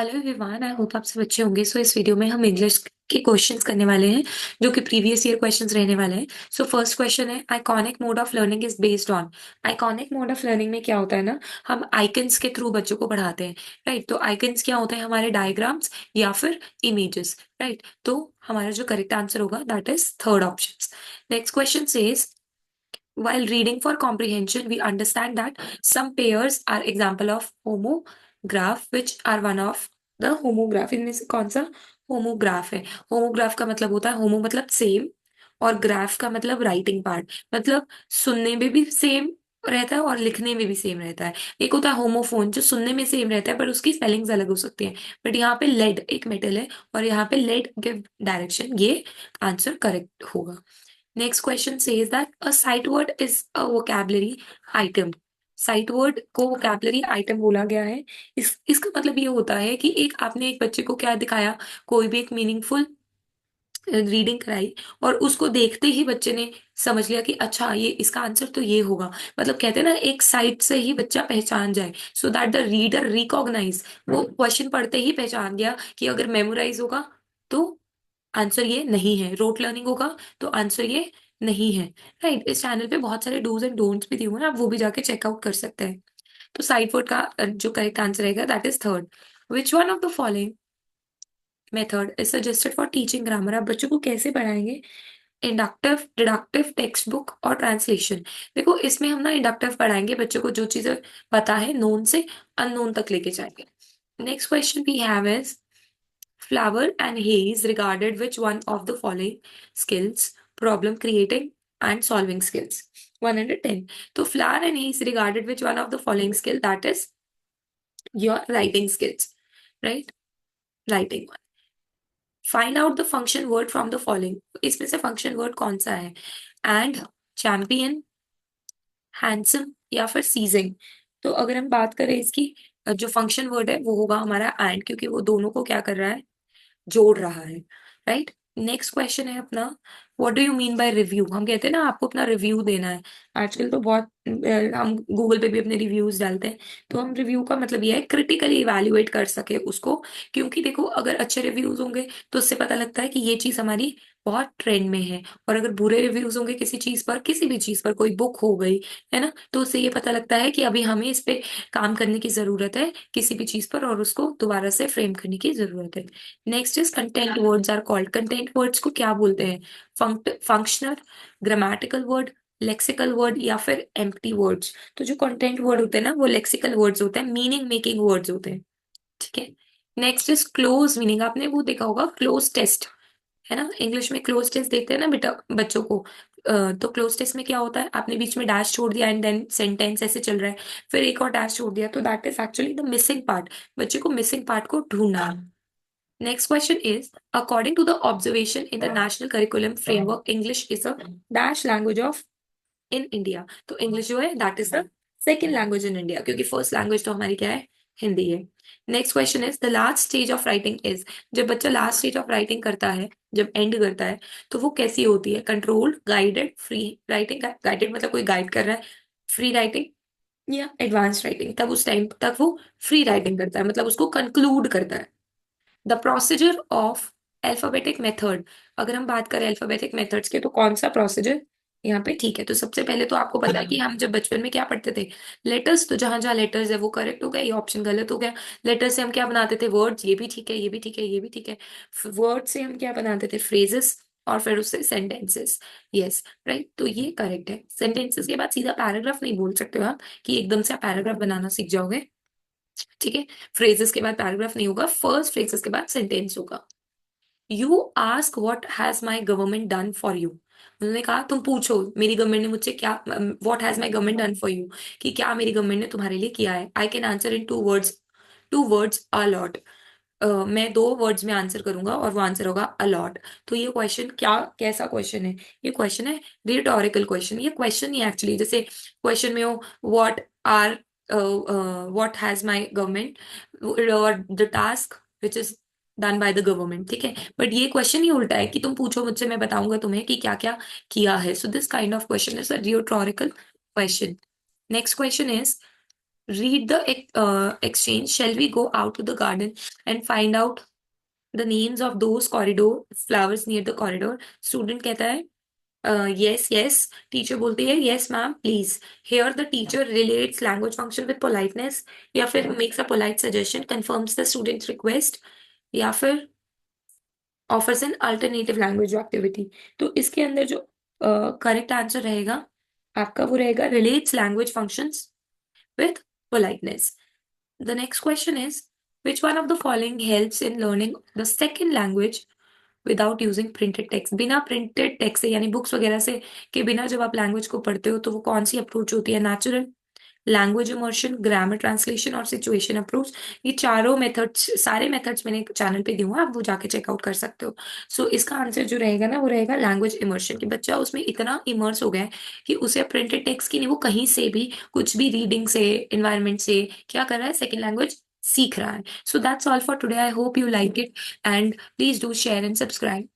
Hello everyone, I hope आप सब अच्छे होंगे। सो इस वीडियो में हम इंग्लिश के क्वेश्चंस करने वाले हैं जो कि प्रीवियस ईयर क्वेश्चंस रहने वाले हैं। सो फर्स्ट क्वेश्चन है, iconic mode of learning is based on. Iconic mode of learning में क्या होता है ना, हम आइकन्स के थ्रू बच्चों को पढ़ाते हैं। राइट, तो आइकन्स क्या होते हैं? हमारे डायग्राम्स या फिर इमेजेस। राइट, तो हमारा जो करेक्ट आंसर होगा that is third option. Next question says, while reading for comprehension, we understand that some pairs are example of homograph, which are one of the homograph। इनमें से कौन सा होमोग्राफ है? Homograph का मतलब होता है, होमो मतलब सेम, और ग्राफ का मतलब राइटिंग पार्ट, मतलब सुनने में भी सेम रहता है और लिखने में भी सेम रहता है। एक होता है होमोफोन जो सुनने में सेम रहता है पर उसकी स्पेलिंग्स अलग हो सकती हैं। बट यहाँ पे लेड एक मेटल है और यहाँ पे लेड गिव डायरेक्शन, ये आंसर करेक्ट होगा। Next question says that a site word is a vocabulary item. Site word को वोकैबुलरी आइटम बोला गया है। इसका मतलब ये होता है कि एक आपने एक बच्चे को क्या दिखाया, कोई भी एक मीनिंगफुल रीडिंग कराई और उसको देखते ही बच्चे ने समझ लिया कि अच्छा ये इसका आंसर तो ये होगा। मतलब कहते हैं ना, एक साइट से ही बच्चा पहचान जाए, so that the reader recognise, वो क्वेश्चन पढ़ते ही पहचान गया कि अगर मेमोराइज होगा तो आंसर ये नहीं है, रोट लर्निंग होगा तो आंसर ये नहीं है। राइट, इस चैनल पे बहुत सारे डूज एंड डोंट्स भी दिए हुए हैं, आप वो भी जाके चेकआउट कर सकते हैं। तो साइड वर्ड का जो करेक्ट आंसर रहेगा that is third. Which one of the following method is suggested for teaching grammar? आप बच्चों को कैसे पढ़ाएंगे? इंडक्टिव, डिडक्टिव, टेक्स्ट बुक और ट्रांसलेशन। देखो, इसमें हम ना इंडक्टिव पढ़ाएंगे, बच्चों को जो चीजें पता है नोन से अननोन तक लेके जाएंगे। Next question we have is, Flower and Hayes regarded which one of the following skills? Problem creating and solving skills. 110. So Flower and Hayes regarded which one of the following skill? That is your writing skills. Right? Writing one. Find out the function word from the following. इसमें से function word कौन सा है? And, champion, handsome या फिर seizing. तो अगर हम बात करें इसकी, जो फंक्शन वर्ड है वो होगा हमारा एंड, क्योंकि वो दोनों को क्या कर रहा है, जोड़ रहा है। राइट, नेक्स्ट क्वेश्चन है अपना, what do you mean by review? हम कहते हैं ना आपको अपना रिव्यू देना है। आजकल तो बहुत हम गूगल पे भी अपने रिव्यूज डालते हैं। तो हम रिव्यू का मतलब ये है क्रिटिकली इवैल्यूएट कर सके उसको, क्योंकि देखो अगर अच्छे रिव्यूज होंगे तो उससे पता लगता है कि ये चीज हमारी बहुत ट्रेंड में है, और अगर बुरे रिव्यूज होंगे किसी चीज पर, किसी भी चीज पर, कोई बुक हो गई है ना, तो उससे ये पता लगता है कि अभी हमें इस पे काम करने की जरूरत है किसी भी चीज पर, और उसको दोबारा से फ्रेम करने की जरूरत है। Next is content words are called. Content words को क्या बोलते हैं? Functional, grammatical word, lexical word या फिर एम्प्टी वर्ड्स। तो जो कंटेंट वर्ड होते हैं ना वो लेक्सिकल वर्ड्स होते हैं, मीनिंग मेकिंग वर्ड्स होते हैं। ठीक है। Next is close meaning. आपने वो देखा होगा क्लोज टेस्ट, है ना, इंग्लिश में क्लोज टेस्ट देते हैं ना बेटा बच्चों को। तो क्लोज टेस्ट में क्या होता है, आपने बीच में डैश छोड़ दिया एंड देन सेंटेंस ऐसे चल रहा है, फिर एक और डैश छोड़ दिया, तो that is actually the missing part. बच्चे को मिसिंग पार्ट को ढूंढना है। Next question is, according to the observation in the national curriculum framework, English is a dash language of in India। तो English जो है that is the second language in India, क्योंकि first language तो हमारी क्या है, हिंदी है। Next question is, the last stage of writing is। जब बच्चा last stage of writing करता है, जब end करता है, तो वो कैसी होती है? Controlled, guided, free writing. Guided मतलब कोई गाइड कर रहा है, फ्री राइटिंग या एडवांस राइटिंग। तब उस टाइम तक वो फ्री राइटिंग करता है, मतलब उसको कंक्लूड करता है। The procedure of alphabetic method. अगर हम बात करें अल्फाबेटिक मेथड्स के, तो कौन सा प्रोसीजर यहाँ पे ठीक है? तो सबसे पहले तो आपको पता है कि हम जब बचपन में क्या पढ़ते थे, लेटर्स। तो जहां जहां लेटर्स है वो करेक्ट हो गया, ये ऑप्शन गलत हो गया। लेटर्स से हम क्या बनाते थे? वर्ड्स। ये भी ठीक है, ये भी ठीक है, ये भी ठीक है। वर्ड से हम क्या बनाते थे? फ्रेजेस, और फिर उससे सेंटेंसेस। यस, राइट, तो ये करेक्ट है। सेंटेंसेस के बाद सीधा पैराग्राफ नहीं बोल सकते हो आप, कि एकदम से आप पैराग्राफ बनाना सीख जाओगे। ठीक है, फ्रेजेस के बाद पैराग्राफ नहीं होगा, फर्स्ट फ्रेजेस के बाद सेंटेंस होगा। You ask what has my government done for you. उन्होंने कहा तुम पूछो मेरी गवर्नमेंट ने मुझसे क्या, what has my government done for you, कि क्या मेरी गवर्नमेंट ने तुम्हारे लिए किया है। I can answer in two words, two words a lot. मैं दो वर्ड्स में आंसर करूंगा और वो आंसर होगा अलॉट। तो ये क्वेश्चन क्या, कैसा क्वेश्चन है? ये क्वेश्चन है रिटोरिकल क्वेश्चन। ये क्वेश्चन ही एक्चुअली, जैसे क्वेश्चन में हो what are, what has my government, और the task which is done by the government. ठीक है, बट ये क्वेश्चन ही उल्टा है कि तुम पूछो मुझसे, मैं बताऊंगा तुम्हें कि क्या क्या किया है। So this kind of question is a rhetorical question. Next question is, read the exchange. Shall we go out to the garden and find out the names of those corridor flowers near the corridor? Student कहता है yes, yes. Teacher बोलती है yes ma'am please. Here the teacher relates language function with politeness, या फिर makes a polite suggestion, confirms the student's request, या फिर offers an alternative language activity. तो इसके अंदर जो करेक्ट आंसर रहेगा आपका वो रहेगा relates language functions with politeness. The next question is, which one of the following helps in learning the second language without using printed text? बिना printed text से यानी बुक्स वगैरह से के बिना जब आप लैंग्वेज को पढ़ते हो तो वो कौन सी अप्रोच होती है? Natural, language immersion, grammar translation और सिचुएशन अप्रोच. ये चारों मेथड्स, सारे मेथड्स मैंने चैनल पे दिए हुए हैं, आप वो जाके चेकआउट कर सकते हो. सो इसका आंसर जो रहेगा ना वो रहेगा लैंग्वेज इमर्शन. कि बच्चा उसमें इतना इमर्स हो गया है कि उसे प्रिंटेड टेक्स्ट की नहीं, वो कहीं से भी कुछ भी रीडिंग से, इन्वायरमेंट से क्या कर रहा है, सेकेंड लैंग्वेज सीख रहा है. So that's all for today. I hope you like it and please do share and subscribe.